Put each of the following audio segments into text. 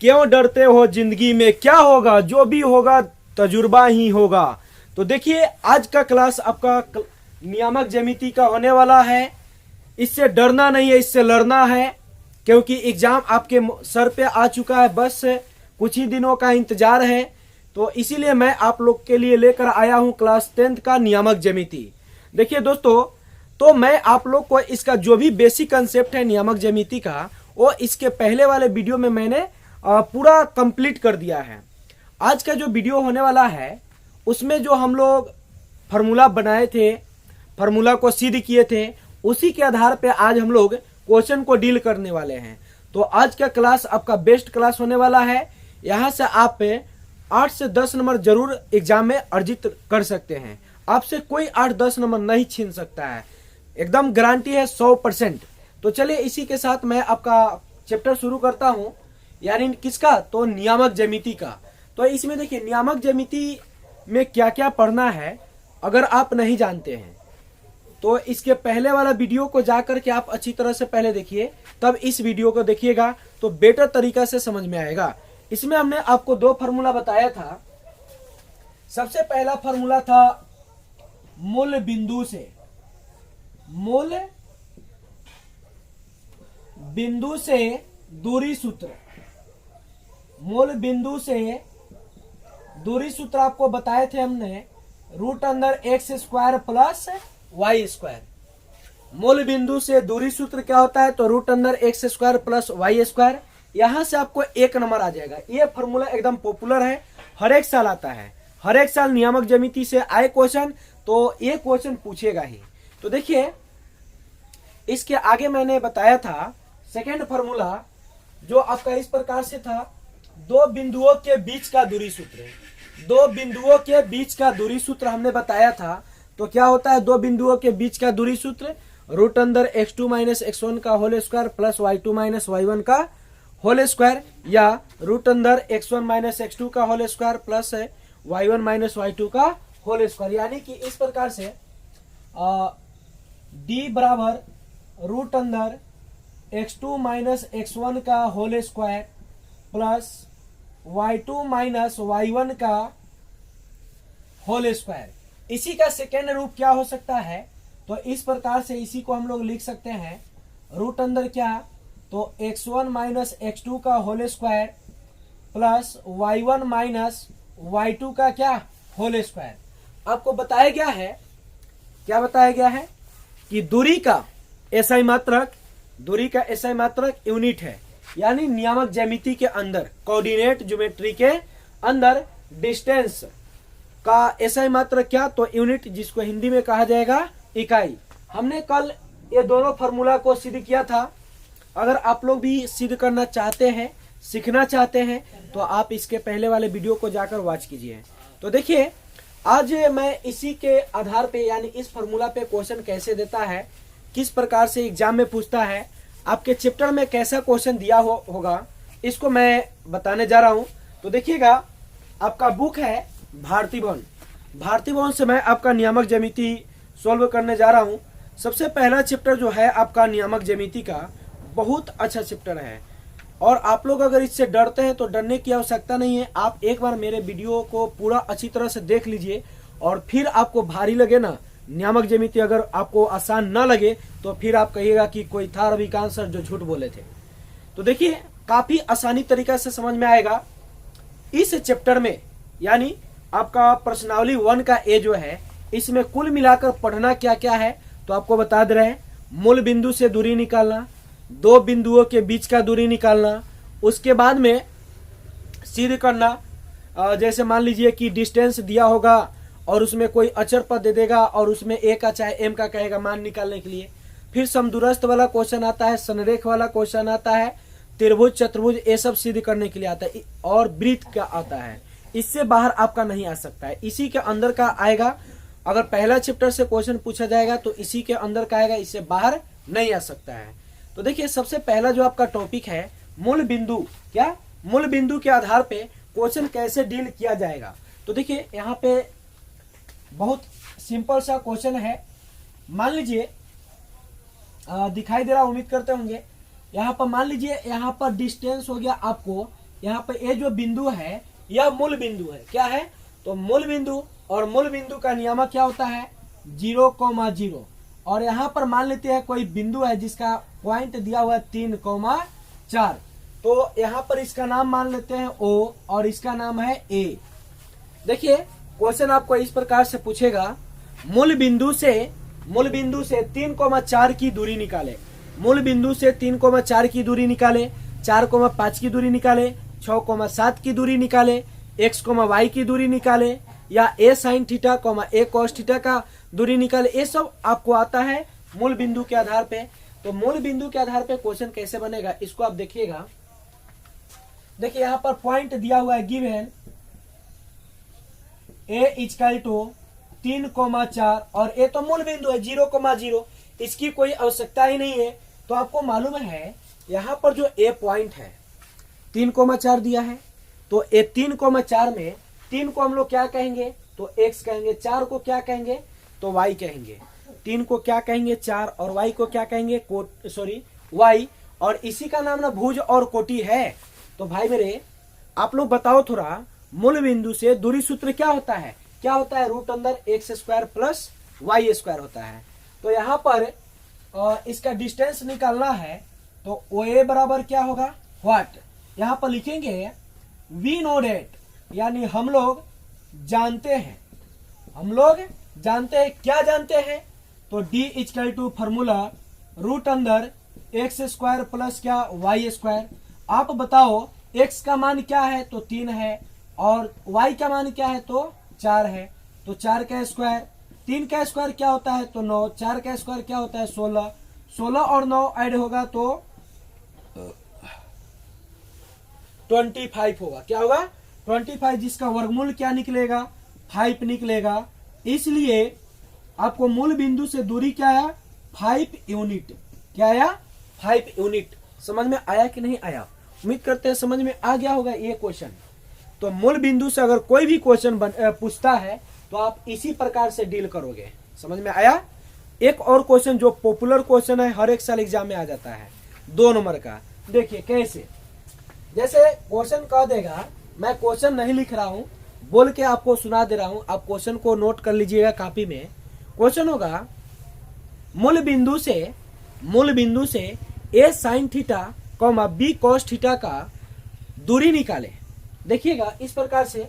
क्यों डरते हो जिंदगी में, क्या होगा जो भी होगा तजुर्बा ही होगा। तो देखिए आज का क्लास आपका नियामक ज्यामिति का होने वाला है। इससे डरना नहीं है, इससे लड़ना है, क्योंकि एग्जाम आपके सर पे आ चुका है, बस कुछ ही दिनों का इंतजार है। तो इसीलिए मैं आप लोग के लिए लेकर आया हूं क्लास 10th का नियामक ज्यामिति। देखिए दोस्तों, तो मैं आप लोग को इसका जो भी बेसिक कंसेप्ट है नियामक ज्यामिति का, वो इसके पहले वाले वीडियो में मैंने पूरा कंप्लीट कर दिया है। आज का जो वीडियो होने वाला है उसमें जो हम लोग फार्मूला बनाए थे, फार्मूला को सिद्ध किए थे, उसी के आधार पे आज हम लोग क्वेश्चन को डील करने वाले हैं। तो आज का क्लास आपका बेस्ट क्लास होने वाला है। यहाँ से आप 8 से 10 नंबर जरूर एग्जाम में अर्जित कर सकते हैं। आपसे कोई 8-10 नंबर नहीं छीन सकता है, एकदम गारंटी है 100%। तो चलिए इसी के साथ मैं आपका चैप्टर शुरू करता हूँ, यानी किसका, तो नियामक ज्यामिति का। तो इसमें देखिए नियामक ज्यामिति में क्या क्या पढ़ना है, अगर आप नहीं जानते हैं तो इसके पहले वाला वीडियो को जाकर के आप अच्छी तरह से पहले देखिए, तब इस वीडियो को देखिएगा तो बेटर तरीका से समझ में आएगा। इसमें हमने आपको 2 फार्मूला बताया था। सबसे पहला फार्मूला था मूल बिंदु से, मूल बिंदु से दूरी सूत्र। मूल बिंदु से दूरी सूत्र आपको बताए थे हमने, √x² प्लस y²। मूल बिंदु से दूरी सूत्र क्या होता है, तो √x² प्लस y²। यहां से आपको 1 नंबर आ जाएगा। ये फार्मूला एकदम पॉपुलर है, हर एक साल आता है, हर एक साल नियामक ज्यामिति से आए क्वेश्चन, तो ये क्वेश्चन पूछेगा ही। तो देखिए इसके आगे मैंने बताया था सेकेंड फार्मूला, जो आपका इस प्रकार से था, 2 बिंदुओं के बीच का दूरी सूत्र। 2 बिंदुओं के बीच का दूरी सूत्र हमने बताया था। तो क्या होता है 2 बिंदुओं के बीच का दूरी सूत्र, √x2 - x1 का whole square plus y2 - y1 का होल स्क्वायर, या √x1 - x2 का whole square plus y1 - y2 का होल स्क्वायर। यानी कि इस प्रकार से d बराबर √x2 - x1 का whole square plus y2 - y1 का होल स्क्वायर। इसी का सेकेंड रूप क्या हो सकता है, तो इस प्रकार से इसी को हम लोग लिख सकते हैं, रूट अंदर क्या, तो x1 - x2 का whole square plus y1 - y2 का क्या, होल स्क्वायर। आपको बताया गया है, क्या बताया गया है कि दूरी का एसआई मात्रक, दूरी का एसआई मात्रक यूनिट है। यानी नियामक ज्यामिति के अंदर, कोऑर्डिनेट ज्योमेट्री के अंदर डिस्टेंस का एसआई मात्रक क्या, तो यूनिट, जिसको हिंदी में कहा जाएगा इकाई। हमने कल ये दोनों फार्मूला को सिद्ध किया था। अगर आप लोग भी सिद्ध करना चाहते हैं, सीखना चाहते हैं, तो आप इसके पहले वाले वीडियो को जाकर वॉच कीजिए। तो देखिए आज मैं इसी के आधार पे, यानी इस फार्मूला पे क्वेश्चन कैसे देता है, किस प्रकार से एग्जाम में पूछता है, आपके चैप्टर में कैसा क्वेश्चन दिया होगा, इसको मैं बताने जा रहा हूं। तो देखिएगा आपका बुक है भारती भवन, भारती भवन से मैं आपका नियामक ज्यामिति सॉल्व करने जा रहा हूं। सबसे पहला चैप्टर जो है आपका नियामक ज्यामिति का, बहुत अच्छा चैप्टर है, और आप लोग अगर इससे डरते हैं तो डरने की आवश्यकता नहीं है। आप एक बार मेरे वीडियो को पूरा अच्छी तरह से देख लीजिए, और फिर आपको भारी लगे ना नियामक ज्यामिति, अगर आपको आसान ना लगे तो फिर आप कहिएगा कि कोई था रविकांत सर जो झूठ बोले थे। तो देखिए काफी आसानी तरीका से समझ में आएगा इस चैप्टर में। यानी आपका प्रश्नावली 1 का ए जो है, इसमें कुल मिलाकर पढ़ना क्या क्या है, तो आपको बता दे रहे हैं। मूल बिंदु से दूरी निकालना, 2 बिंदुओं के बीच का दूरी निकालना, उसके बाद में सिद्ध करना, जैसे मान लीजिए कि डिस्टेंस दिया होगा और उसमें कोई अचर पद दे देगा और उसमें ए का चाहे एम का कहेगा मान निकालने के लिए। फिर समदूरस्थ वाला क्वेश्चन आता है, संरेख वाला क्वेश्चन आता है, त्रिभुज चतुर्भुज ये सब सिद्ध करने के लिए आता है, और वृत्त का आता है। इससे बाहर आपका नहीं आ सकता है, इसी के अंदर का आएगा। अगर पहला चैप्टर से क्वेश्चन पूछा जाएगा तो इसी के अंदर का आएगा, इससे बाहर नहीं आ सकता है। तो देखिए सबसे पहला जो आपका टॉपिक है मूल बिंदु, क्या, मूल बिंदु के आधार पे क्वेश्चन कैसे डील किया जाएगा। तो देखिए यहाँ पे बहुत सिंपल सा क्वेश्चन है। मान लीजिए दिखाई दे रहा, उम्मीद करते होंगे। यहाँ पर मान लीजिए यहाँ पर डिस्टेंस हो गया आपको यहाँ पे ये जो बिंदु है यह मूल बिंदु है। क्या है? तो मूल बिंदु, और मूल बिंदु का नियामक क्या होता है? 0,0। और यहाँ पर मान लेते हैं कोई बिंदु है जिसका पॉइंट दिया हुआ है 3,4, तो यहाँ पर इसका नाम मान लेते हैं O और इसका नाम है A। देखिए क्वेश्चन आपको इस प्रकार से पूछेगा, मूल बिंदु से 3,4 की दूरी निकाले। मूल बिंदु से 3,4 की दूरी निकाले, 4,5 की दूरी निकाले, 6,7 की दूरी निकाले, x, y की दूरी निकाले, या a sin theta, a cos theta का दूरी निकाले। ये सब आपको आता है मूल बिंदु के आधार पे। तो मूल बिंदु के आधार पे क्वेश्चन कैसे बनेगा इसको आप देखिएगा। देखिए यहाँ पर पॉइंट दिया हुआ है गिवन a इक्वल टू 3,4 और a तो मूल बिंदु है 0,0, इसकी कोई आवश्यकता ही नहीं है। तो आपको मालूम है यहाँ पर जो a पॉइंट है 3,4 दिया है, तो a 3,4 में 3 को हम लोग क्या कहेंगे? तो x कहेंगे, 4 को क्या कहेंगे? तो y कहेंगे। 3 को क्या कहेंगे? 4, और y को क्या कहेंगे? y। और इसी का नाम ना भुज और कोटि है। तो भाई मेरे आप लोग बताओ थोड़ा, मूल बिंदु से दूरी सूत्र क्या होता है? क्या होता है? √x² प्लस y² होता है। तो यहाँ पर इसका डिस्टेंस निकालना है, तो OA बराबर क्या होगा? व्हाट? यहाँ पर लिखेंगे वी नो डेट, यानी हम लोग जानते हैं। हम लोग जानते हैं, क्या जानते हैं? तो D equal to formula √x² plus क्या? y²। आप बताओ x का मान क्या है? तो 3 है, और y का मान क्या है? तो 4 है। तो 4 का स्क्वायर, 3 का स्क्वायर क्या होता है? तो 9, 4 का स्क्वायर क्या होता है? 16, 16 और 9 ऐड होगा तो 25 होगा। क्या होगा? 25, जिसका वर्गमूल क्या निकलेगा? 5 निकलेगा। इसलिए आपको मूल बिंदु से दूरी क्या है? 5 यूनिट। क्या आया? 5 यूनिट। समझ में आया कि नहीं आया? उम्मीद करते हैं समझ में आ गया होगा ये क्वेश्चन। तो मूल बिंदु से अगर कोई भी क्वेश्चन पूछता है तो आप इसी प्रकार से डील करोगे। समझ में आया? एक और क्वेश्चन जो पॉपुलर क्वेश्चन है, हर एक साल एग्जाम में आ जाता है, 2 नंबर का। देखिए कैसे, जैसे क्वेश्चन कह देगा, मैं क्वेश्चन नहीं लिख रहा हूं, बोल के आपको सुना दे रहा हूं, आप क्वेश्चन को नोट कर लीजिएगा कॉपी में। क्वेश्चन होगा, मूल बिंदु से a sin theta, b cos theta का दूरी निकाले। देखिएगा इस प्रकार से,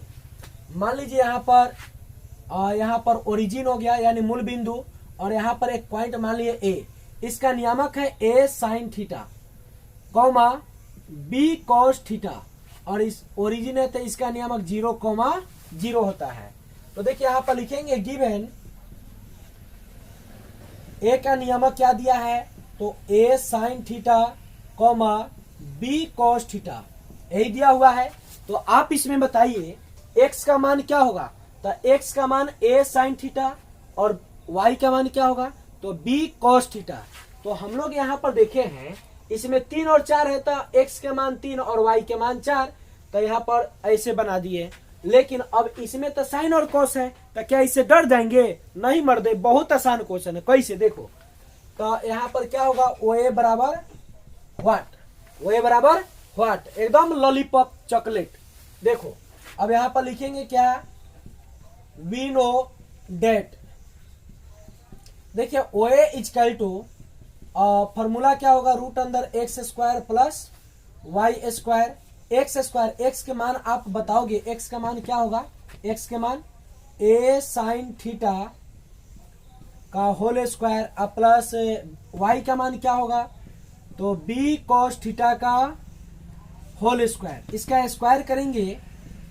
मान लीजिए यहाँ पर ओरिजिन हो गया यानी मूल बिंदु, और यहाँ पर एक पॉइंट मान लिए a, इसका नियामक है a sin theta, b cos theta, और इस ओरिजिन है तो इसका नियामक 0,0 होता है। तो देखिए यहाँ पर लिखेंगे गिवन a का नियामक क्या दिया है? तो a sin theta, b cos theta, यही दिया हुआ है। तो आप इसमें बताइए x का मान क्या होगा? तो x का मान a sin थीटा, और y का मान क्या होगा? तो b cos थीटा। तो हम लोग यहाँ पर देखे हैं, इसमें 3 और 4 है, तो x के मान 3 और y के मान 4, तो यहाँ पर ऐसे बना दिए। लेकिन अब इसमें तो साइन और कॉस है, तो क्या इससे डर जाएंगे? नहीं मर दे, बहुत आसान क्वेश्चन है। कैसे देखो, तो यहाँ पर क्या होगा? OA बराबर व्हाट? OA बराबर व्हाट? एकदम लॉलीपॉप चॉकलेट। देखो अब यहाँ पर लिखेंगे क्या? We know that. देखिए OA इक्वल टू फॉर्मूला क्या होगा? √x² plus y²। x के मान आप बताओगे, x का मान क्या होगा? x के मान a sin थीटा का होल स्क्वायर प्लस y का मान क्या होगा? तो b cos थीटा का होल स्क्वायर। इसका स्क्वायर करेंगे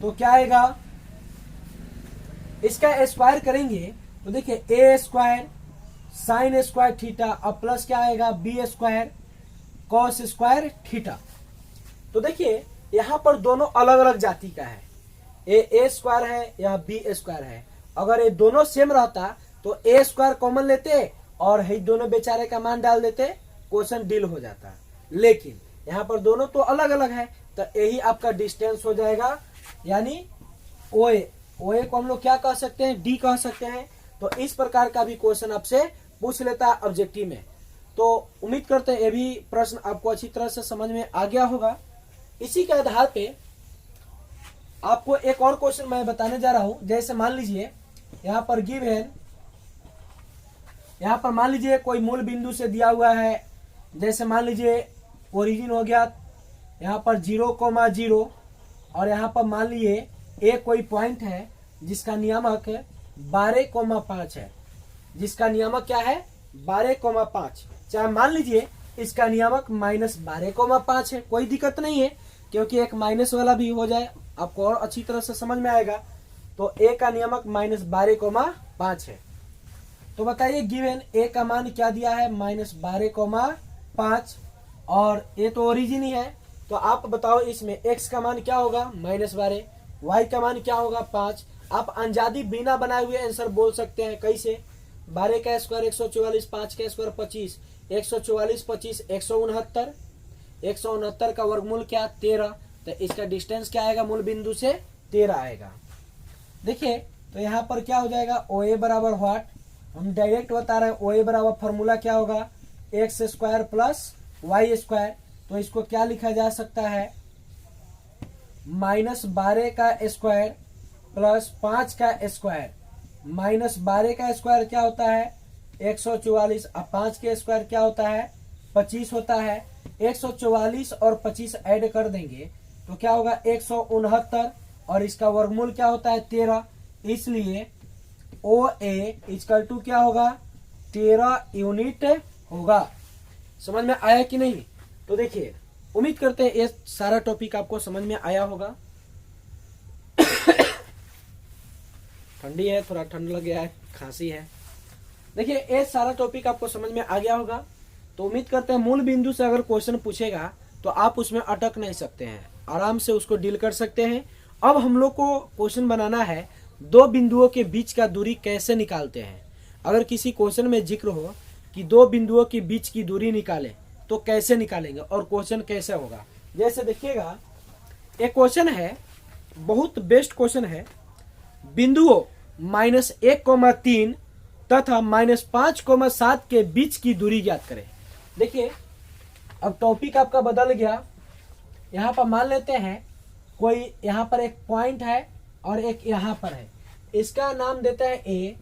तो क्या आएगा? इसका स्क्वायर करेंगे तो देखिए a² sin² थीटा अब प्लस क्या आएगा? b² cos² theta. तो देखिए यहाँ पर दोनों अलग अलग जाति का है, a² है या b² है। अगर ये दोनों सेम रहता तो a² कॉमन लेते और ये दोनों बेचारे का मान डाल देते, क्वेश्चन डील हो जाता। लेकिन यहाँ पर दोनों तो अलग अलग है, तो यही आपका डिस्टेंस हो जाएगा, यानी OA को हम लोग क्या कह सकते हैं? D कह सकते हैं। तो इस प्रकार का भी क्वेश्चन आपसे पूछ लेता है ऑब्जेक्टिव में। तो उम्मीद करते हैं ये भी प्रश्न आपको अच्छी तरह से समझ में आ गया होगा। इसी के आधार पे आपको एक और क्वेश्चन मैं बताने जा रहा हूं। जैसे मान लीजिए यहां पर गिवन, यहां पर मान लीजिए कोई मूल बिंदु से दिया हुआ है। जैसे मान लीजिए ओरिजिन हो गया यहां पर 0,0 और यहां पर मान लीजिए एक कोई पॉइंट है जिसका नियामक 12,5 है। जिसका नियामक क्या है 12,5। चाहे मान लीजिए इसका नियामक -12,5 है, कोई दिक्कत नहीं है, क्योंकि एक माइनस वाला भी हो जाए आपको और अच्छी तरह से समझ में आएगा। तो ए का नियामक -12,5 है। तो बताइए गिवन ए का मान क्या दिया है -12,5 और ए तो ओरिजिन ही है। तो आप बताओ इसमें x का मान क्या होगा -12, y का मान क्या होगा 5। आप अंजादी बिना बनाए हुए आंसर बोल सकते हैं। कैसे? 12 का स्क्वायर 144, 5 का स्क्वायर 25, 144 25 169, 169 का वर्गमूल क्या 13। तो इसका डिस्टेंस क्या आएगा मूल बिंदु से 13 आएगा। देखिए तो यहाँ पर क्या हो जाएगा OA बराबर व्हाट, हम डायरेक्ट बता रहे हैं। OA बराबर फॉर्मूला क्या होगा x square plus y square. तो इसको क्या लिखा जा सकता है -12 का स्क्वायर प्लस 5 का स्क्वायर। -12 का स्क्वायर क्या होता है 144, अब 5 के स्क्वायर क्या होता है 25 होता है। 144 और 25 ऐड कर देंगे तो क्या होगा 169 और इसका वर्गमूल क्या होता है 13। इसलिए OA इक्वल टू क्या होगा 13 यूनिट होगा। समझ में आया कि नहीं? तो देखिए उम्मीद करते हैं ये सारा टॉपिक आपको समझ में आया होगा। ठंडी है, थोड़ा ठंड लग गया है, खांसी है। देखिए ये सारा टॉपिक आपको समझ में आ गया होगा। तो उम्मीद करते हैं मूल बिंदु से अगर क्वेश्चन पूछेगा तो आप उसमें अटक नहीं सकते हैं, आराम से उसको डील कर सकते हैं। अब हम लोग को क्वेश्चन बनाना है दो बिंदुओं के बीच का दूरी कैसे निकालते हैं। अगर किसी क्वेश्चन में जिक्र हो कि दो बिंदुओं के बीच की दूरी निकालें तो कैसे निकालेंगे और क्वेश्चन कैसे होगा। जैसे देखिएगा एक क्वेश्चन है, बहुत बेस्ट क्वेश्चन है। बिंदुओं -1,3 तथा -5,7 के बीच की दूरी ज्ञात करें। देखिए अब टॉपिक आपका बदल गया। यहाँ पर मान लेते हैं कोई यहाँ पर एक पॉइंट है और एक यहाँ पर है। इसका नाम देते हैं A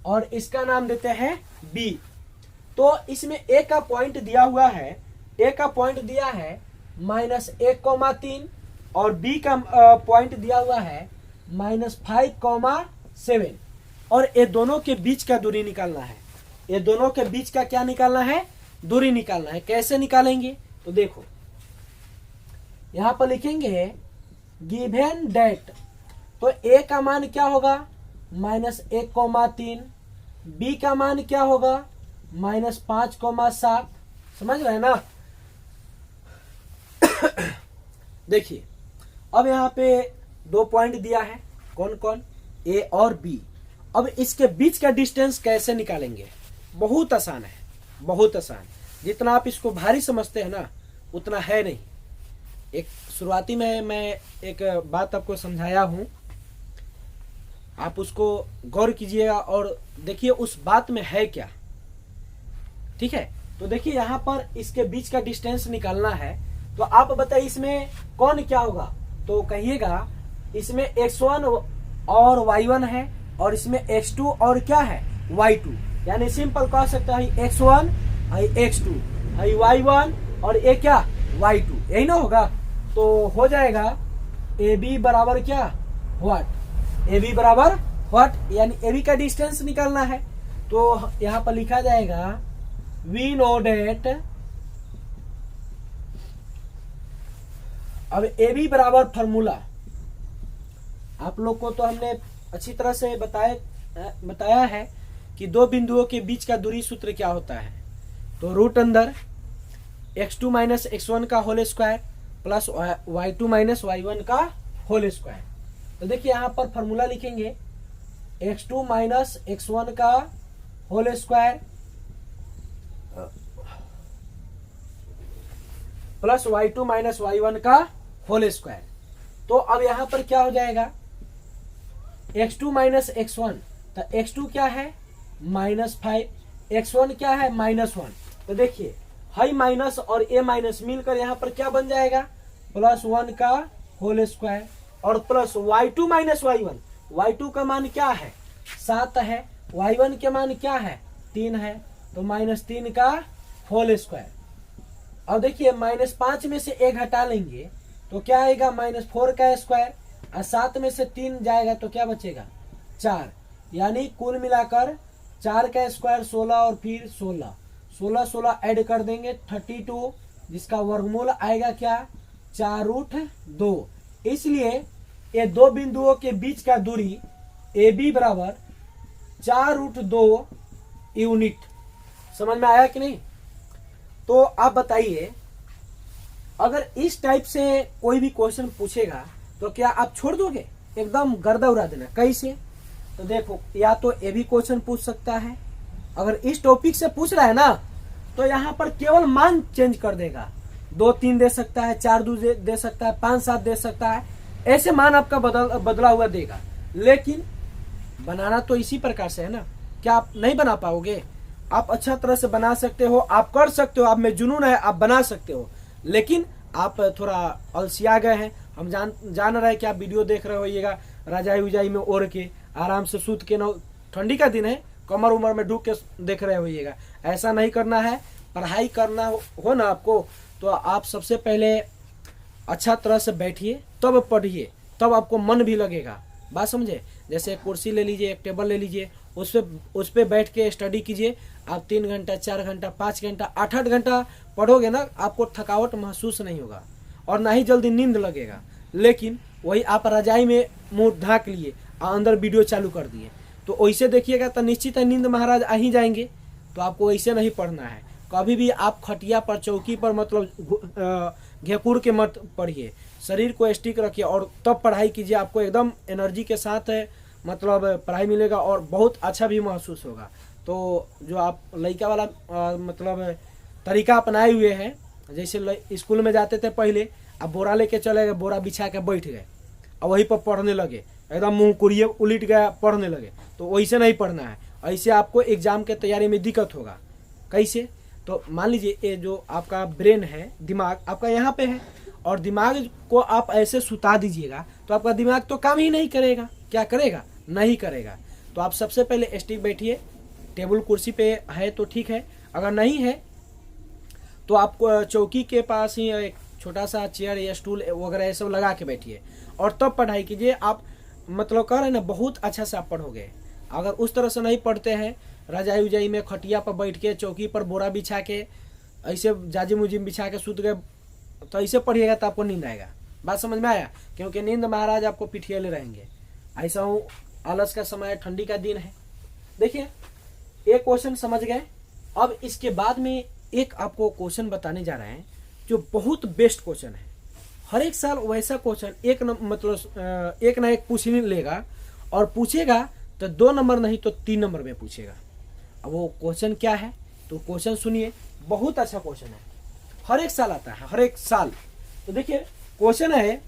और इसका नाम देते हैं B। तो इसमें A का पॉइंट दिया हुआ है, A का पॉइंट दिया है -1,3 और B का पॉइंट दिया हुआ है -5,7 और ये दोनों के बीच का दूरी निकालना है। ये दोनों के बीच का क्या निकालना है दूरी निकालना है। कैसे निकालेंगे तो देखो यहां पर लिखेंगे गिवन डेट। तो A का मान क्या होगा -1,3, B का मान क्या होगा -5,7। समझ रहे हैं ना? देखिए अब यहाँ पे दो पॉइंट दिया है, कौन कौन A और B। अब इसके बीच का डिस्टेंस कैसे निकालेंगे? बहुत आसान है, बहुत आसान। जितना आप इसको भारी समझते हैं ना उतना है नहीं। एक शुरुआती में मैं एक बात आपको समझाया हूं, आप उसको गौर कीजिएगा और देखिए उस बात में है क्या। ठीक है? तो देखिए यहाँ पर इसके बीच का डिस्टेंस निकालना है। तो आप बताइए इसमें कौन क्या होगा? तो कहिएगा इसमें x1 और y1 है और इसमें x2 और क्या है y2। यानी सिंपल कह सकते हैं x1 x2 y1 और ये क्या y2, यही ना होगा। तो हो जाएगा AB बराबर क्या व्हाट, AB बराबर व्हाट, यानी AB का डिस्टेंस निकालना है। तो यहां पर लिखा जाएगा वी नो डेट। अब AB बराबर फॉर्मूला आप लोग को तो हमने अच्छी तरह से बताया है कि दो बिंदुओं के बीच का दूरी सूत्र क्या होता है। तो रूट अंदर x2 माइनस x1 का whole square plus y2 minus y1 का होल स्क्वायर। तो देखिए यहाँ पर फॉर्मूला लिखेंगे x2 माइनस x1 का whole square plus y2 minus y1 का होल स्क्वायर। तो अब यहाँ पर क्या हो जाएगा x2 माइनस x1। तो x2 क्या है -5, x1 क्या है -1। तो देखिए हाई माइनस और ए माइनस मिलकर यहाँ पर क्या बन जाएगा +1 का होल स्क्वायर। और plus y2 minus y1। y2 का मान क्या है 7 है, y1 के मान क्या है 3 है, तो -3 का होल स्क्वायर। अब देखिए -5 में से 1 हटा लेंगे तो क्या आएगा -4 का स्क्वायर, और 7 में से 3 जाएगा तो क्या बचेगा 4, यानी कुल मिलाकर 4 का स्क्वायर 16 और फिर 16 16 ऐड कर देंगे 32, जिसका वर्गमूल आएगा क्या 4√2। इसलिए ये दो बिंदुओं के बीच का दूरी AB बराबर 4√2 यूनिट। समझ में आया कि नहीं? तो आप बताइए, अगर इस टाइप से कोई भी क्वेश्चन पूछेगा तो क्या आप छोड़ दोगे, एकदम गर्दा उड़ा देना? कैसे? तो देखो, या तो ये भी क्वेश्चन पूछ सकता है, अगर इस टॉपिक से पूछ रहा है ना तो यहाँ पर केवल मान चेंज कर देगा, 2 3 दे सकता है, 4 2 दे सकता है, 5 7 दे सकता है, ऐसे मान आपका बदला हुआ देगा। लेकिन बनाना तो इसी प्रकार से है ना, क्या आप नहीं बना पाओगे? आप अच्छा तरह से बना सकते हो, आप कर सकते हो, आप में जुनून है, आप बना सकते हो, लेकिन आप थोड़ा अलसिया गए हैं। हम जान रहे हैं कि आप वीडियो देख रहे होइएगा रजाई उजाई में ओढ़ के आराम से सूत के, न ठंडी का दिन है, कमर उमर में ढूक के देख रहे होइएगा। ऐसा नहीं करना है। पढ़ाई करना हो ना आपको, तो आप सबसे पहले अच्छा तरह से बैठिए, तब पढ़िए, तब आपको मन भी लगेगा। बात समझे? जैसे एक कुर्सी ले लीजिए, एक टेबल ले लीजिए, उस पे बैठ के स्टडी कीजिए। आप 3 घंटा 4 घंटा 5 घंटा 8 घंटा पढ़ोगे ना, आपको थकावट महसूस नहीं होगा और ना ही जल्दी नींद लगेगा। लेकिन वही आप रजाई में मुंह ढाक लिए और अंदर वीडियो चालू कर दिए, तो वैसे देखिएगा तो निश्चित है नींद महाराज आ ही जाएंगे। तो आपको ऐसे नहीं पढ़ना है। कभी भी आप खटिया पर, चौकी पर मतलब घेकुर के मत पढ़िए, शरीर को स्टिक रखिए और तब पढ़ाई कीजिए। आपको एकदम एनर्जी के साथ मतलब पढ़ाई मिलेगा और बहुत अच्छा भी महसूस होगा। तो जो आप लड़का वाला मतलब तरीका अपनाए हुए हैं, जैसे स्कूल में जाते थे पहले, अब बोरा लेके चले गए, बोरा बिछा के बैठ गए और वहीं पर पढ़ने लगे, एकदम मुंह कुरिए उलट गया, पढ़ने लगे, तो वैसे नहीं पढ़ना है। ऐसे आपको एग्जाम के तैयारी में दिक्कत होगा। कैसे? तो मान लीजिए ये जो आपका ब्रेन है, दिमाग आपका यहाँ पे है, और दिमाग को आप ऐसे सुता दीजिएगा तो आपका दिमाग तो काम ही नहीं करेगा। क्या करेगा? नहीं करेगा। तो आप सबसे पहले स्टिक बैठिए, टेबल कुर्सी पे है तो ठीक है, अगर नहीं है तो आप चौकी के पास ही एक छोटा सा चेयर या स्टूल वगैरह ये सब लगा के बैठिए और तब पढ़ाई कीजिए। आप मतलब कह रहे हैं ना, बहुत अच्छा से आप पढ़ोगे। अगर उस तरह से नहीं पढ़ते हैं, रजाई उजाई में खटिया पर बैठ के, चौकी पर बोरा बिछा के, ऐसे जाजिम उजिम बिछा के सूत गए, तो ऐसे पढ़िएगा तो आपको नींद आएगा। बात समझ में आया? क्योंकि नींद महाराज आपको पिठियाले रहेंगे। ऐसा हूँ, आलस का समय, ठंडी का दिन है। देखिए, एक क्वेश्चन समझ गए। अब इसके बाद में एक आपको क्वेश्चन बताने जा रहे हैं जो बहुत बेस्ट क्वेश्चन है। हर एक साल वैसा क्वेश्चन एक ना एक पूछ ही लेगा, और पूछेगा तो 2 नंबर नहीं तो 3 नंबर में पूछेगा। अब वो क्वेश्चन क्या है? तो क्वेश्चन सुनिए, बहुत अच्छा क्वेश्चन है, हर एक साल आता है, हर एक साल। तो देखिए क्वेश्चन है,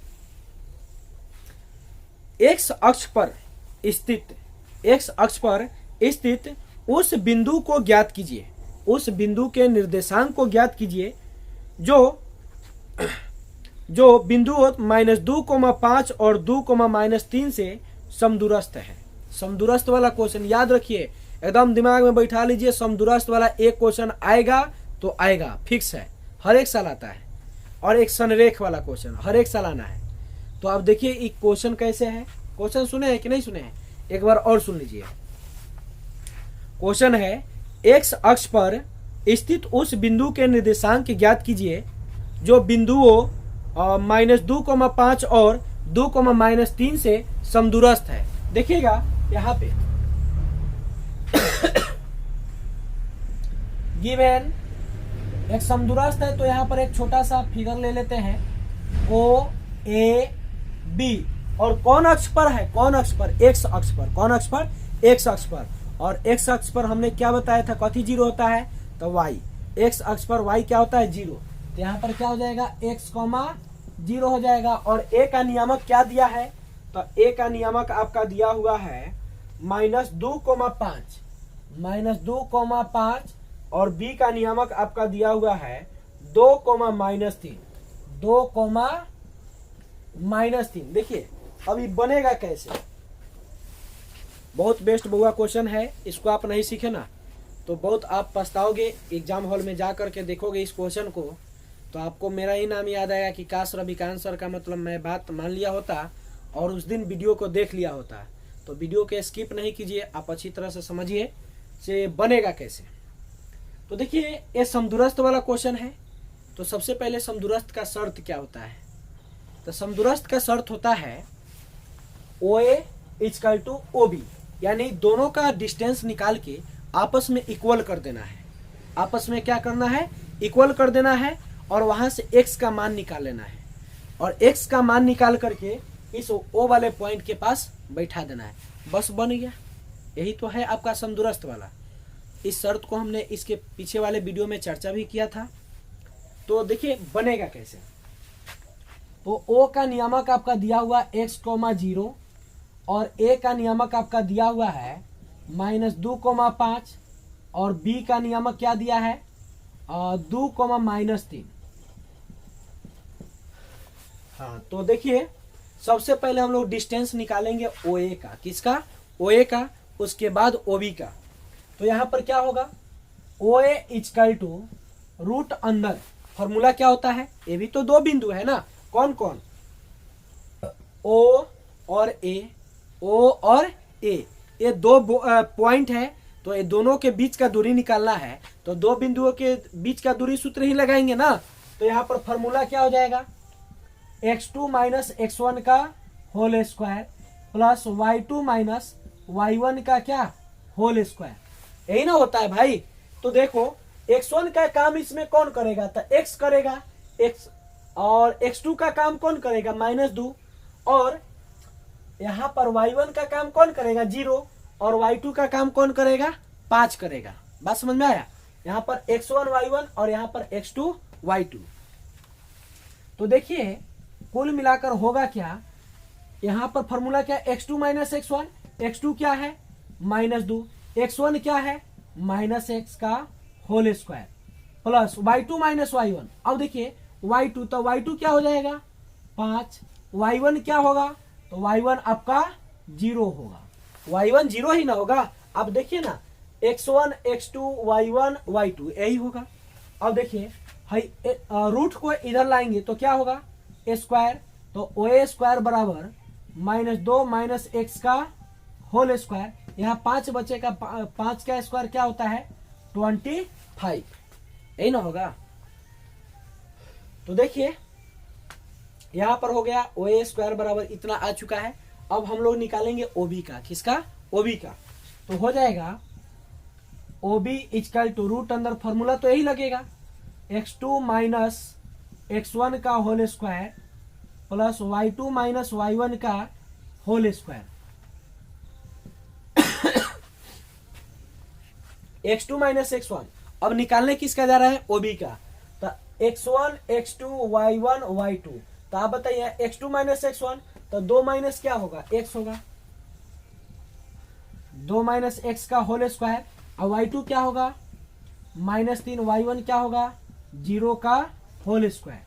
एक्स अक्ष पर स्थित उस बिंदु को ज्ञात कीजिए, उस बिंदु के निर्देशांक को ज्ञात कीजिए जो बिंदु -2,5 और 2,-3 से समदूरस्थ है। समदूरस्थ वाला क्वेश्चन याद रखिए, एकदम दिमाग में बैठा लीजिए। समदूरस्थ वाला एक क्वेश्चन आएगा तो आएगा, फिक्स है, हर एक साल आता है। और एक संरेख वाला क्वेश्चन हर एक साल आना है। तो आप देखिए ये क्वेश्चन कैसे है। क्वेश्चन सुने हैं कि नहीं सुने हैं? एक बार और सुन लीजिए। क्वेश्चन है, एक्स अक्ष पर स्थित उस बिंदु के निर्देशांक ज्ञात कीजिए जो बिंदुओं -2,5 और 2,-3 से समदूरस्थ है। देखिएगा यहाँ पे गिवन एक समदूरस्थ है, तो यहाँ पर एक छोटा सा फिगर ले लेते हैं, OAB। और कौन अक्ष पर है? कौन अक्ष पर? एक्स अक्ष पर। कौन अक्ष पर? एक्स अक्ष पर। और एक्स अक्ष पर हमने क्या बताया था, कथी 0 होता है? तो y। एक्स अक्ष पर y क्या होता है? 0। तो यहाँ पर क्या हो जाएगा? x, 0 हो जाएगा। और a का नियामक क्या दिया है? तो a का नियामक आपका दिया हुआ है -2,5, -2,5, और b का नियामक आपका दिया हुआ है 2,-3, 2,-3। देखिए अब ये बनेगा कैसे? बहुत बेस्ट बउआ क्वेश्चन है, इसको आप नहीं सीखे ना तो बहुत आप पछताओगे। एग्जाम हॉल में जा करके देखोगे इस क्वेश्चन को तो आपको मेरा ही नाम याद आएगा कि काश रविकांत सर का मतलब मैं बात मान लिया होता और उस दिन वीडियो को देख लिया होता। तो वीडियो के स्किप नहीं कीजिए, आप अच्छी तरह से समझिए से बनेगा कैसे। तो देखिए ये समदूरस्थ वाला क्वेश्चन है। तो सबसे पहले समदूरस्थ का शर्त क्या होता है? तो समदूरस्थ का शर्त होता है OA इक्वल टू OB, यानी दोनों का डिस्टेंस निकाल के आपस में इक्वल कर देना है। आपस में क्या करना है? इक्वल कर देना है और वहां से x का मान निकाल लेना है और x का मान निकाल करके इस O वाले पॉइंट के पास बैठा देना है। बस बन गया। यही तो है आपका समदूरस्थ वाला। इस शर्त को हमने इसके पीछे वाले वीडियो में चर्चा भी किया था। तो देखिए बनेगा कैसे। तो O का नियामक आपका दिया हुआ x,0 और A का नियामक आपका दिया हुआ है -2,5 और B का नियामक क्या दिया है 2,-3। हाँ तो देखिए सबसे पहले हम लोग डिस्टेंस निकालेंगे OA का। किसका? OA का। उसके बाद OB का। तो यहाँ पर क्या होगा? OA इक्वल टू रूट अंदर फॉर्मूला क्या होता है? ये भी तो दो बिंदु है ना, कौन कौन? O और A, O और A, ये दो पॉइंट है तो ये दोनों के बीच का दूरी निकालना है। तो दो बिंदुओं के बीच का दूरी सूत्र ही लगाएंगे ना। तो यहाँ पर फॉर्मूला क्या हो जाएगा? x2 माइनस x1 का whole square plus y2 minus y1 का क्या होल स्क्वायर, यही ना होता है भाई। तो देखो x1 का काम इसमें कौन करेगा? तो x करेगा x, और x2 का काम कौन करेगा? -2, और यहाँ पर y1 का काम कौन करेगा? 0, और y2 का काम कौन करेगा? 5 करेगा। बात समझ में आया? यहाँ पर x1 y1 और यहाँ पर x2 y2। तो देखिए कुल मिलाकर होगा क्या? यहाँ पर फॉर्मूला क्या है? x2 minus x1। x2 क्या है? -2। x1 क्या है? -x का whole square plus y2 minus y1। अब देखिए y2, तो y2 क्या हो जाएगा? 5। y1 क्या होगा? तो y1 आपका 0 होगा। y1 0 ही ना होगा। अब देखिए ना x1 x2 y1 y2 यही होगा। अब देखिए रूट को इधर लाएंगे तो क्या होगा? a स्क्वायर, तो OA स्क्वायर बराबर -2 माइनस x का होल स्क्वायर। यहाँ 5 बचेगा, 5 का स्क्वायर क्या होता है? 25, यही ना होगा। तो देखिए यहाँ पर हो गया OA स्क्वायर बराबर इतना आ चुका है। अब हम लोग निकालेंगे OB का। किसका? OB का। तो हो जाएगा OB इक्वल टू रूट अंदर फॉर्मूला तो यही लगेगा x2 माइनस x1 का whole square plus y2 minus y1 का whole square. x2 minus x1 अब निकालने किसका जा रहा है? OB का। तो x1 x2 y1 y2। तो आप बताइए x2 माइनस x1, तो 2 माइनस क्या होगा? x होगा। 2 माइनस x का होल स्क्वायर, और y2 क्या होगा? -3। y1 क्या होगा? 0 का होल स्क्वायर।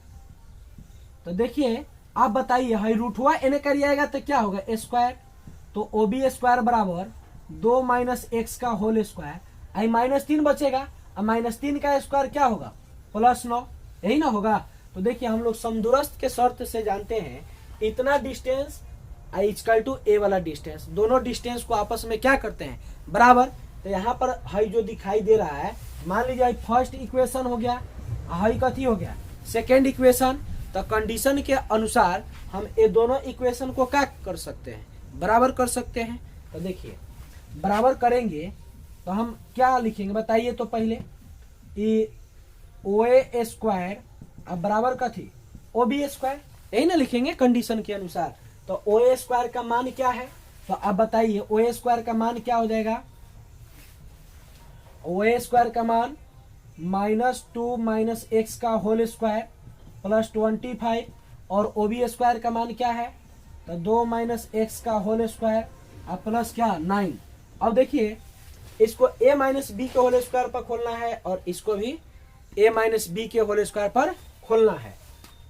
तो देखिए आप बताइए हाई रूट हुआ एने कर जाएगा तो क्या होगा? a square. तो OB स्क्वायर बराबर 2 माइनस x का होल स्क्वायर, आई -3 बचेगा, और -3 का स्क्वायर क्या होगा? +9, यही ना होगा। तो देखिए हम लोग समदूरस्थ के शर्त से जानते हैं इतना डिस्टेंस इक्वल टू A वाला डिस्टेंस। दोनों डिस्टेंस को आपस में क्या करते हैं? बराबर। तो यहाँ पर हाई जो दिखाई दे रहा है, मान लीजिए फर्स्ट इक्वेशन हो गया, हाई कथी हो गया? Second equation. तो कंडीशन के अनुसार हम ये दोनों इक्वेशन को क्या कर सकते हैं? बराबर कर सकते हैं। तो देखिए बराबर करेंगे तो हम क्या लिखेंगे बताइए? तो पहले OA स्क्वायर अब बराबर कथी? OB स्क्वायर, यही ना लिखेंगे कंडीशन के अनुसार। तो OA स्क्वायर का मान क्या है? तो अब बताइए OA स्क्वायर का मान क्या हो जाएगा? OA स्क्वायर का मान -2 माइनस x का होल स्क्वायर प्लस 25, और OB स्क्वायर का मान क्या है? तो 2 माइनस x का होल स्क्वायर और प्लस क्या? 9। अब देखिए इसको a माइनस बी के होल स्क्वायर पर खोलना है और इसको भी a माइनस बी के होल स्क्वायर पर खोलना है।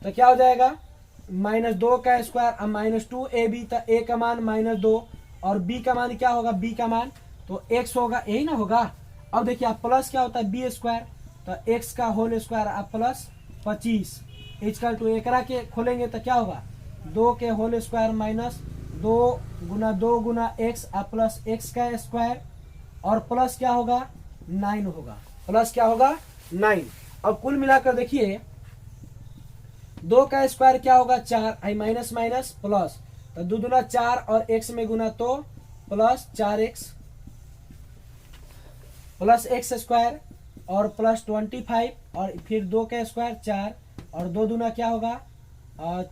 तो क्या हो जाएगा? -2 का स्क्वायर और -2ab, तो a का मान -2 और b का मान क्या होगा, b का मान तो x होगा, यही ना होगा। अब देखिए आप प्लस क्या होता है b स्क्वायर, तो x का होल स्क्वायर आप प्लस 25 इक्वल टू एकरा के खोलेंगे तो क्या होगा 2 के होल स्क्वायर माइनस 2 गुना x आप प्लस x का स्क्वायर और प्लस क्या होगा 9 होगा, प्लस क्या होगा 9। अब कुल मिलाकर देखिए 2 का स्क्वायर क्या होगा 4, आई माइनस माइनस प्लस, तो 2 दूना 4 और x में गुना तो plus 4x plus x square और प्लस 25 और फिर 2 का स्क्वायर 4 और 2 दूना क्या होगा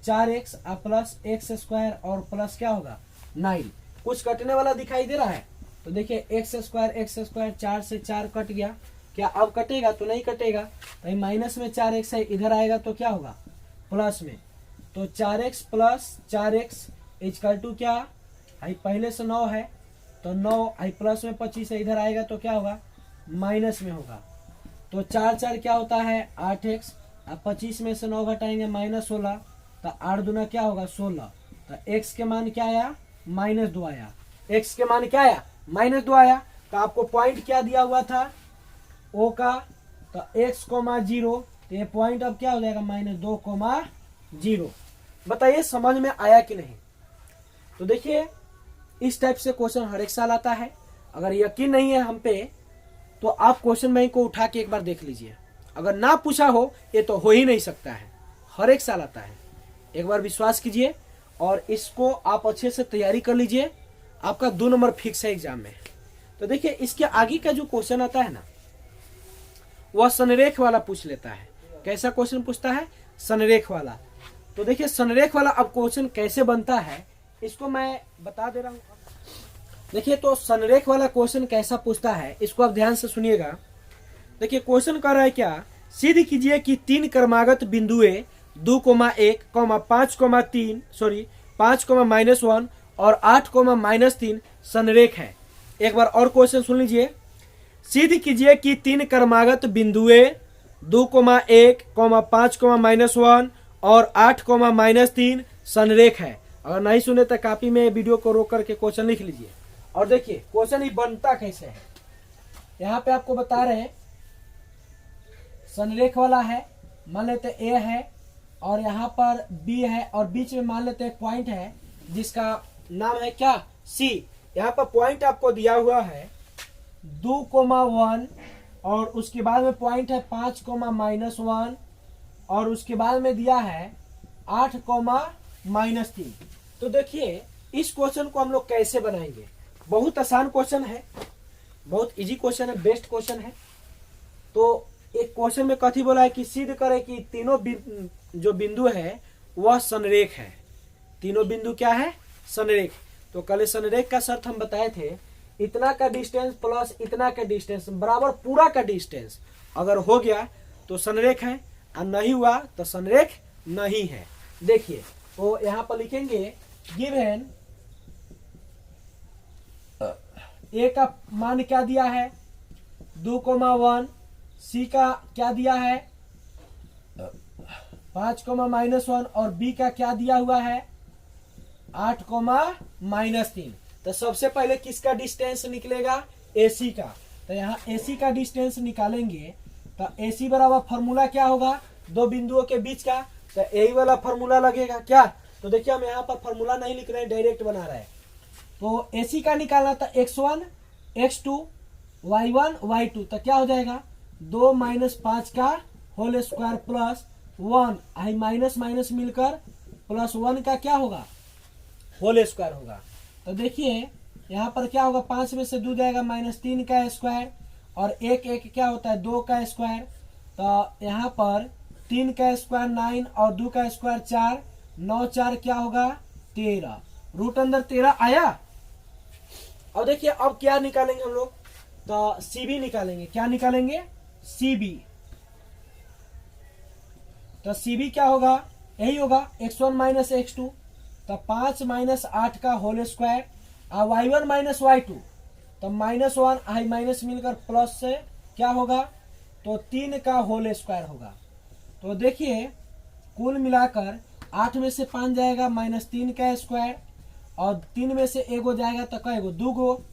4x प्लस x स्क्वायर और प्लस क्या होगा 9। कुछ कटने वाला दिखाई दे रहा है, तो देखिए x स्क्वायर 4 से 4 कट गया, क्या अब कटेगा, तो नहीं कटेगा, तो माइनस में 4x है, इधर आएगा तो क्या होगा प्लस में, तो 4x plus 4x equal to क्या, आई पहले से 9 है तो 9 आई प्लस में 25 है, इधर आएगा तो क्या होगा माइनस में होगा, तो 4 4 क्या होता है 8x, अब 25 में से 9 घटाएंगे -16, तो 8 दूना क्या होगा 16, तो x के मान क्या आया -2 आया, x के मान क्या आया -2 आया। तो आपको पॉइंट क्या दिया हुआ था o का, तो x, 0, तो ये पॉइंट अब क्या हो जाएगा -2, 0। बताइए समझ में आया कि नहीं। तो देखिए इस टाइप से क्वेश्चन हर एक साल आता है, अगर यकीन नहीं है हम पे तो आप क्वेश्चन बैंक को उठा के एक बार देख लीजिए, अगर ना पूछा हो ये तो हो ही नहीं सकता है, हर एक साल आता है। एक बार विश्वास कीजिए और इसको आप अच्छे से तैयारी कर लीजिए, आपका 2 नंबर फिक्स है एग्जाम में। तो देखिए इसके आगे का जो क्वेश्चन आता है ना वह संरेख वाला पूछ लेता है। कैसा क्वेश्चन पूछता है संरेख वाला। तो देखिए संरेख वाला अब क्वेश्चन कैसे बनता है इसको मैं बता दे रहा हूँ। देखिए तो संरेख वाला क्वेश्चन कैसा पूछता है इसको आप ध्यान से सुनिएगा। देखिए क्वेश्चन कर रहा है क्या, सिद्ध कीजिए कि 3 क्रमागत बिंदुएं 2,1, 5,-1 और 8,-3 संरेख है। एक बार और क्वेश्चन सुन लीजिए, सिद्ध कीजिए कि 3 क्रमागत बिंदुएं 2,1, 5,-1 और 8,-3 संरेख है। अगर नहीं सुने तो कॉपी में वीडियो को रोक करके क्वेश्चन लिख लीजिए और देखिए क्वेश्चन ही बनता कैसे है। यहाँ पे आपको बता रहे हैं संरेख वाला है, मान लेते ए है और यहाँ पर बी है और बीच में मान लेते पॉइंट है जिसका नाम है क्या सी। यहाँ पर पॉइंट आपको दिया हुआ है 2,1 और उसके बाद में पॉइंट है 5,-1 और उसके बाद में दिया है 8,-3। तो देखिए इस क्वेश्चन को हम लोग कैसे बनाएंगे, बहुत आसान क्वेश्चन है, बहुत इजी क्वेश्चन है, बेस्ट क्वेश्चन है। तो एक क्वेश्चन में कथी बोला है कि सिद्ध करे कि तीनों जो बिंदु है वह संरेख है। तीनों बिंदु क्या है संरेख। तो कल संरेख का शर्त हम बताए थे, इतना का डिस्टेंस प्लस इतना का डिस्टेंस बराबर पूरा का डिस्टेंस, अगर हो गया तो संरेख है और नहीं हुआ तो संरेख नहीं है। देखिए तो यहाँ पर लिखेंगे गिवन ए का मान क्या दिया है 2,1, सी का क्या दिया है 5,-1 और बी का क्या दिया हुआ है 8,-3। तो सबसे पहले किसका डिस्टेंस निकलेगा AC का। तो यहाँ AC का डिस्टेंस निकालेंगे तो AC बराबर फॉर्मूला क्या होगा दो बिंदुओं के बीच का, तो यही वाला फॉर्मूला लगेगा क्या। तो देखिए हम यहाँ पर फॉर्मूला नहीं लिख रहे हैं, डायरेक्ट बना रहे हैं। तो AC का निकालना था x1 x2 y1 y2, तो क्या हो जाएगा 2 - 5 का होल स्क्वायर प्लस 1 आई माइनस माइनस मिलकर प्लस 1 का क्या होगा होल स्क्वायर होगा। तो देखिए यहाँ पर क्या होगा 5 में से 2 जाएगा -3 का स्क्वायर और 1 क्या होता है 2 का स्क्वायर। तो यहाँ पर 3 का स्क्वायर 9 और 2 का स्क्वायर 4, 9 4 क्या होगा 13, रूट अंदर 13 आया। अब देखिए अब क्या निकालेंगे हम लोग, तो CB निकालेंगे। क्या निकालेंगे CB। तो CB क्या होगा यही होगा x1 - x2, तो 5 - 8 का होल स्क्वायर और y1 - y2, तो -1 आई माइनस मिलकर प्लस से क्या होगा तो 3 का होल स्क्वायर होगा। तो देखिए कुल मिलाकर 8 में से 5 जाएगा -3 का स्क्वायर, और 3 में से एगो जाएगा तो कएगो, 2 गो,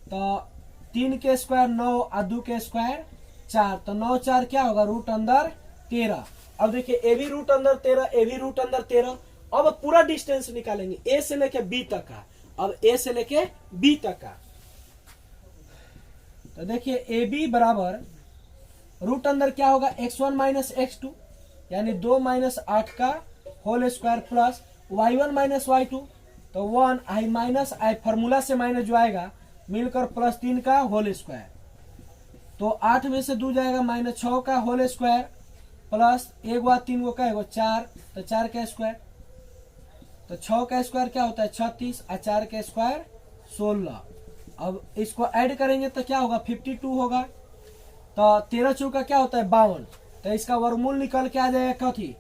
तो 3 के स्क्वायर 9 और 2 के स्क्वायर 4, तो 9 4 क्या होगा, रूट अंदर 13। अब देखिए ए भी रूट अंदर 13, ए भी रूट अंदर 13। अब पूरा डिस्टेंस निकालेंगे ए से लेके बी तक का। अब ए से लेके बी तक का, तो देखिए ए बी बराबर रूट अंदर क्या होगा, x1 माइनस x2 यानी 2 माइनस 8 का whole square plus y1 minus y2, तो 1 आई माइनस आई, फॉर्मूला से माइनस जो आएगा मिलकर +3 का होल स्क्वायर, तो 8 में से 2 जाएगा -6 का होल स्क्वायर प्लस 1 व 3 गो का 4, तो 4 का स्क्वायर, तो 6 का स्क्वायर क्या होता है 36 और 4 का स्क्वायर 16। अब इसको ऐड करेंगे तो क्या होगा 52 होगा, तो 13 चौका क्या होता है 52, तो इसका वर्गमूल निकल के आ जाएगा कथी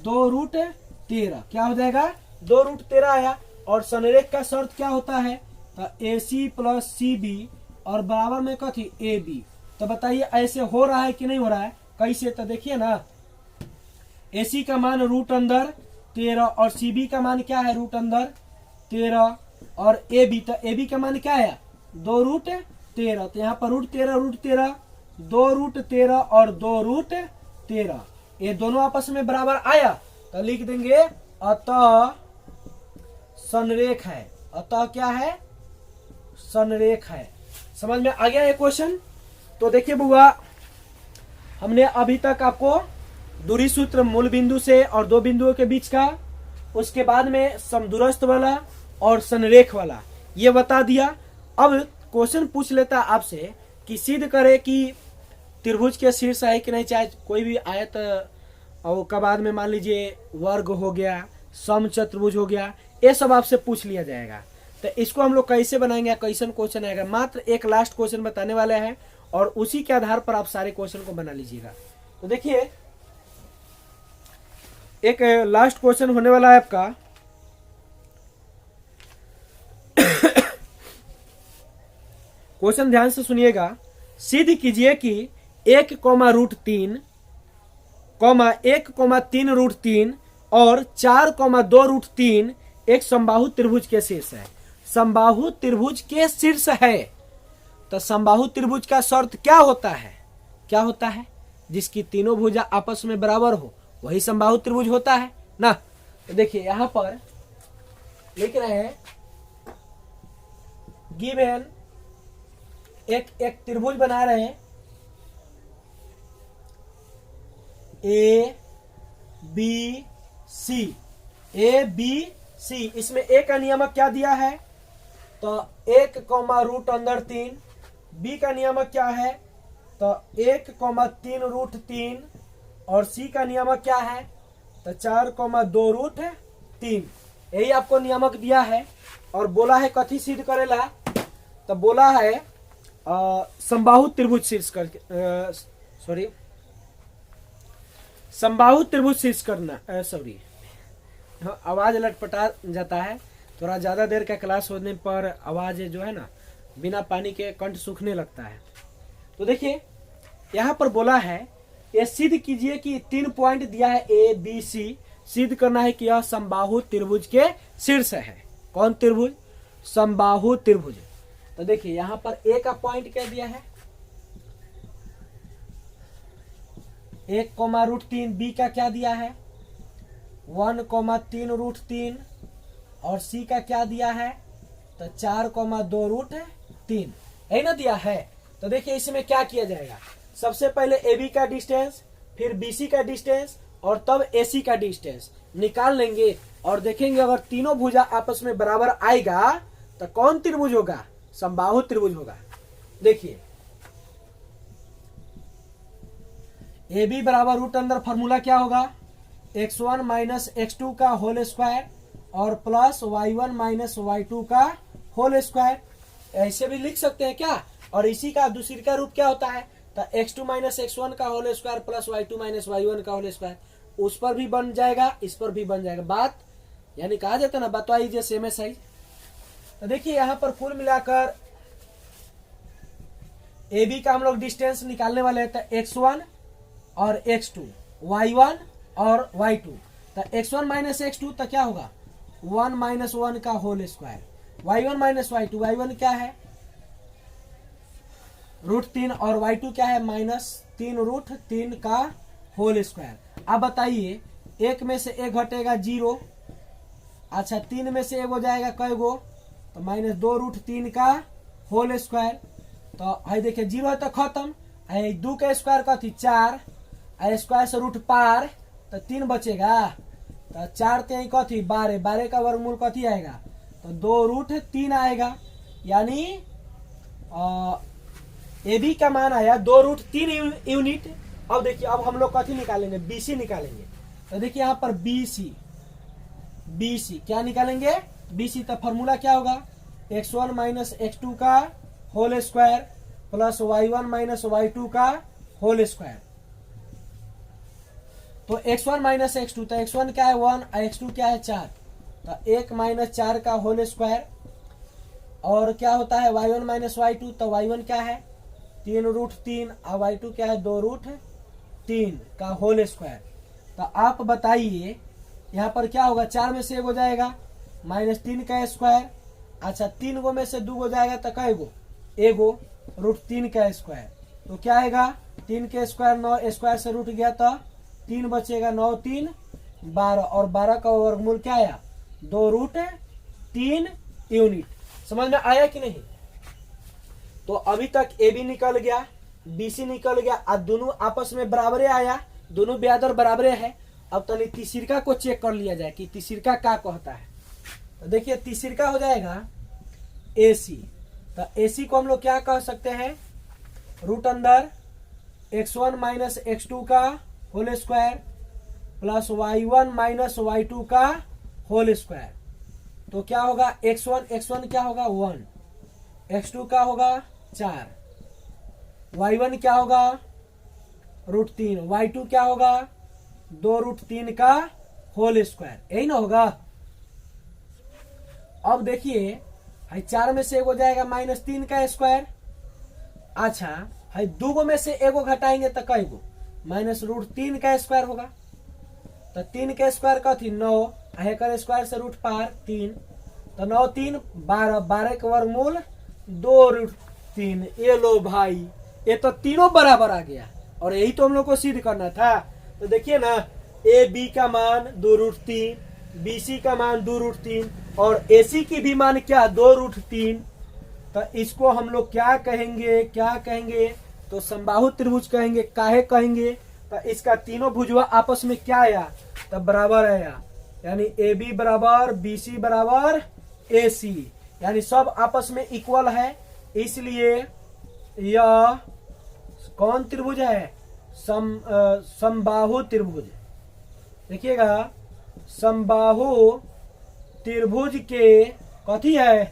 2√13, क्या हो जाएगा 2√13 आया। और संरेख का शर्त क्या होता है, तो AC प्लस CB और बराबर में कथी AB। तो बताइए ऐसे हो रहा है कि नहीं हो रहा है, कैसे, तो देखिए ना AC का मान रूट अंदर 13 और CB का मान क्या है रूट अंदर 13 और AB, तो AB का मान क्या है 2√13, तो यहाँ पर √13 2√13 और 2√13 ये दोनों आपस में बराबर आया, तो लिख देंगे अतः संरेख है। अतः क्या है, संरेख है। समझ में आ गया ये क्वेश्चन। तो देखिए बुआ, हमने अभी तक आपको दूरी सूत्र मूल बिंदु से और दो बिंदुओं के बीच का, उसके बाद में समदूरस्थ वाला और संरेख वाला ये बता दिया। अब क्वेश्चन पूछ लेता आपसे कि सिद्ध करे कि त्रिभुज के शीर्ष है कि नहीं, चाहे कोई भी आयत और का बाद में मान लीजिए वर्ग हो गया, समचतुर्भुज हो गया, ये सब आपसे पूछ लिया जाएगा। तो इसको हम लोग कैसे बनाएंगे, कैसन क्वेश्चन आएगा, मात्र एक लास्ट क्वेश्चन बताने वाले हैं और उसी के आधार पर आप सारे क्वेश्चन को बना लीजिएगा। तो देखिए एक लास्ट क्वेश्चन होने वाला है आपका, क्वेश्चन ध्यान से सुनिएगा। सिद्ध कीजिए कि 1,√3, 1,3√3 और 4,2√3 एक समबाहु त्रिभुज के शीर्ष है। समबाहु त्रिभुज के शीर्ष है, तो समबाहु त्रिभुज का शर्त क्या होता है, क्या होता है, जिसकी तीनों भुजा आपस में बराबर हो वही समबाहु त्रिभुज होता है ना। तो देखिए यहां पर लिख रहे हैं गिवन एक त्रिभुज बना रहे हैं ABC, इसमें ए का नियामक क्या दिया है, तो 1,√3, बी का नियामक क्या है, तो 1,3√3 और सी का नियामक क्या है, तो 4,2√3। यही आपको नियामक दिया है और बोला है कथी सिद्ध करेला, तो बोला है समबाहु त्रिभुज शीर्ष करके, सॉरी समबाहु त्रिभुज शीर्ष करना, सॉरी आवाज लटपटा जाता है, थोड़ा ज्यादा देर का क्लास होने पर आवाज जो है ना बिना पानी के कंठ सूखने लगता है। तो देखिए यहाँ पर बोला है ये सिद्ध कीजिए कि 3 पॉइंट दिया है ABC, सिद्ध करना है कि यह समबाहु त्रिभुज के शीर्ष है। कौन त्रिभुज, समबाहु त्रिभुज। तो देखिए यहाँ पर ए का पॉइंट क्या दिया है 1,√3, बी का क्या दिया है 1,3√3 और सी का क्या दिया है तो 4,2√3, यही ना दिया है। तो देखिए इसमें क्या किया जाएगा, सबसे पहले AB का डिस्टेंस, फिर BC का डिस्टेंस और तब AC का डिस्टेंस निकाल लेंगे और देखेंगे अगर तीनों भुजा आपस में बराबर आएगा तो कौन त्रिभुज होगा, समबाहु त्रिभुज होगा। देखिए AB बराबर रूट अंदर फॉर्मूला क्या होगा x1 माइनस x2 का होल स्क्वायर और प्लस y1 माइनस y2 का होल स्क्वायर, ऐसे भी लिख सकते हैं क्या। और इसी का दूसरी का रूप क्या होता है तो x2 माइनस x1 का whole square plus y2 minus y1 का होल स्क्वायर, उस पर भी बन जाएगा इस पर भी बन जाएगा। बात यानी कहा जाता है ना बतवाइए सेम है सही। तो देखिए यहाँ पर कुल मिलाकर AB का हम लोग डिस्टेंस निकालने वाले हैं तो x1 और x2, y1 और y2, तो x1 माइनस x2 तो क्या होगा 1 माइनस 1 का whole square, y1 minus y2, y1 क्या है √3 और y2 क्या है -3 √3 का होल स्क्वायर। अब बताइए एक में से एक घटेगा 0, अच्छा 3 में से एक हो जाएगा कई गो तो -2 √3 का होल स्क्वायर। तो है देखिए 0 है तो खत्म, 2 का स्क्वायर कथी 4, स्क्वायर से रूट पार तो 3 बचेगा, तो 4 3 कथी 12, 12 का वर्गमूल कथी आएगा तो 2 √3 आएगा, यानी ए बी का मान आया 2 √3 यूनिट। अब देखिए अब हम लोग कथी निकालेंगे BC निकालेंगे। तो देखिए यहाँ पर BC क्या निकालेंगे BC, तो फॉर्मूला क्या होगा x1 माइनस x2 का whole square plus y1 minus y2 का होल स्क्वायर। तो x1 माइनस x2, तो x1 क्या है 1 और x2 क्या है 4, तो 1 माइनस 4 का होल स्क्वायर। और क्या होता है y1 माइनस y2, तो y1 क्या है 3 √3 और y2 क्या है 2 √3 का होल स्क्वायर। तो आप बताइए यहाँ पर क्या होगा 4 में से एक हो जाएगा -3 का स्क्वायर, अच्छा 3 गो में से 2 हो जाएगा तो कई गो एगो √3 का स्क्वायर, तो क्या आएगा 3 के स्क्वायर 9 स्क्वायर से रूट गया तो 3 बचेगा 9 3 12 और 12 का वर्गमूल क्या आया 2 √3 यूनिट। समझ में आया कि नहीं। तो अभी तक ए बी निकल गया BC निकल गया, अब दोनों आपस में बराबरे आया, दोनों ब्यादर बराबरे है। अब तनी तीसरिका को चेक कर लिया जाए कि तीसरिका क्या कहता है। तो देखिए तीसरिका हो जाएगा AC, तो AC को हम लोग क्या कह सकते हैं रूट अंदर x1 माइनस x2 का whole square plus y1 minus y2 का होल स्क्वायर। तो क्या होगा x1 क्या होगा 1, x2 क्या होगा 4, y1 क्या होगा √3, y2 क्या होगा 2 √3 का होल स्क्वायर, यही ना होगा। अब देखिए 4 में से एक हो जाएगा -3 का स्क्वायर, अच्छा है 2 गो में से एगो घटाएंगे तो कई गो -√3 का स्क्वायर होगा, तो 3 का स्क्वायर कथी 9, कर स्क्वायर से रूट पार 3, तो 9 3 12, 12 का वर्गमूल 2 √3। ये लो भाई ये तो तीनों बराबर आ गया और यही तो हम लोग को सिद्ध करना था। तो देखिए ना ए बी का मान 2 √3, BC का मान 2 √3 और AC की भी मान क्या 2 √3। तो इसको हम लोग क्या कहेंगे तो समबाहु त्रिभुज कहेंगे। काहे कहेंगे तो इसका तीनों भुजवा आपस में क्या आया तो बराबर आया, यानी AB बराबर BC बराबर AC, यानी सब आपस में इक्वल है, इसलिए यह कौन त्रिभुज है समबाहु त्रिभुज। देखिएगा समबाहु त्रिभुज के कथी है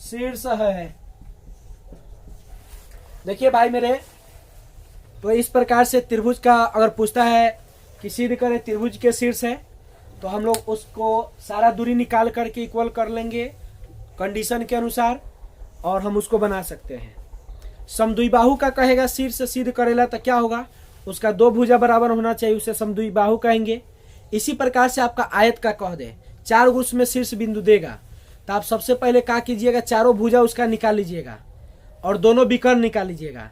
शीर्ष है। देखिए भाई मेरे, तो इस प्रकार से त्रिभुज का अगर पूछता है कि सिद्ध करे त्रिभुज के शीर्ष है तो हम लोग उसको सारा दूरी निकाल करके इक्वल कर लेंगे कंडीशन के अनुसार और हम उसको बना सकते हैं। समद्विबाहु का कहेगा शीर्ष सिद्ध करेला तो क्या होगा उसका 2 भुजा बराबर होना चाहिए, उसे समद्विबाहु कहेंगे। इसी प्रकार से आपका आयत का कह दे 4 गो उसमें शीर्ष बिंदु देगा तो आप सबसे पहले क्या कीजिएगा चारों भुजा उसका निकाल लीजिएगा और दोनों विकर्ण निकाल लीजिएगा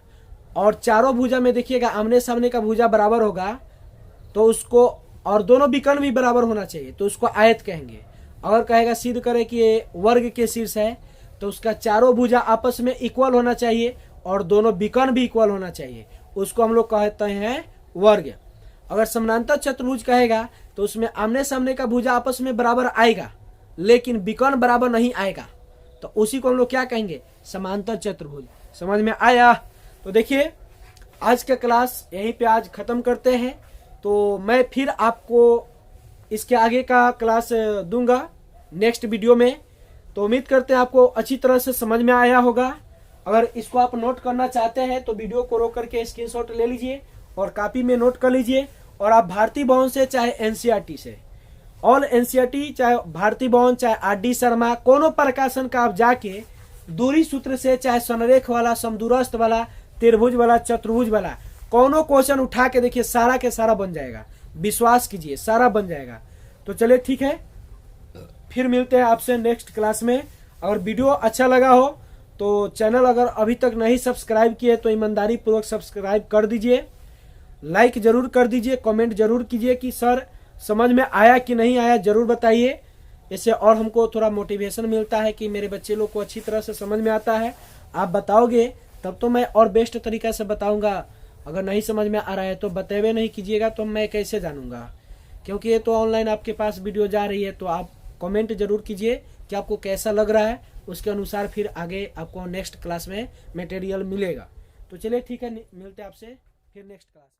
और चारों भुजा में देखिएगा आमने सामने का भुजा बराबर होगा तो उसको और दोनों विकर्ण भी बराबर होना चाहिए तो उसको आयत कहेंगे। अगर कहेगा सिद्ध करे कि ये वर्ग के शीर्ष है तो उसका चारों भुजा आपस में इक्वल होना चाहिए और दोनों विकर्ण भी इक्वल होना चाहिए, उसको हम लोग कहते हैं वर्ग। अगर समानांतर चतुर्भुज कहेगा तो उसमें आमने सामने का भुजा आपस में बराबर आएगा लेकिन विकर्ण बराबर नहीं आएगा तो उसी को हम लोग क्या कहेंगे समांतर चतुर्भुज। समझ में आया। तो देखिए आज का क्लास यहीं पे आज खत्म करते हैं, तो मैं फिर आपको इसके आगे का क्लास दूंगा नेक्स्ट वीडियो में। तो उम्मीद करते हैं आपको अच्छी तरह से समझ में आया होगा। अगर इसको आप नोट करना चाहते हैं तो वीडियो को रोक करके स्क्रीनशॉट ले लीजिए और कॉपी में नोट कर लीजिए। और आप भारती भवन से चाहे NCERT से ऑल NCERT चाहे भारती भवन चाहे RD शर्मा कोनो प्रकाशन का आप जाके दूरी सूत्र से चाहे संरेख वाला समदूरस्थ वाला त्रिभुज वाला चतुर्भुज वाला कोनो क्वेश्चन उठा के देखिए सारा के सारा बन जाएगा, विश्वास कीजिए सारा बन जाएगा। तो चलिए ठीक है, फिर मिलते हैं आपसे नेक्स्ट क्लास में। अगर वीडियो अच्छा लगा हो तो चैनल अगर अभी तक नहीं सब्सक्राइब किए तो ईमानदारी पूर्वक सब्सक्राइब कर दीजिए, लाइक जरूर कर दीजिए, कमेंट जरूर कीजिए कि सर समझ में आया कि नहीं आया, जरूर बताइए। इससे और हमको थोड़ा मोटिवेशन मिलता है कि मेरे बच्चे लोग को अच्छी तरह से समझ में आता है। आप बताओगे तब तो मैं और बेस्ट तरीका से बताऊंगा। अगर नहीं समझ में आ रहा है तो बतावे नहीं कीजिएगा तो मैं कैसे जानूंगा, क्योंकि ये तो ऑनलाइन आपके पास वीडियो जा रही है। तो आप कमेंट जरूर कीजिए कि आपको कैसा लग रहा है, उसके अनुसार फिर आगे आपको नेक्स्ट क्लास में मटेरियल मिलेगा। तो चलिए ठीक है, मिलते हैं आपसे फिर नेक्स्ट क्लास।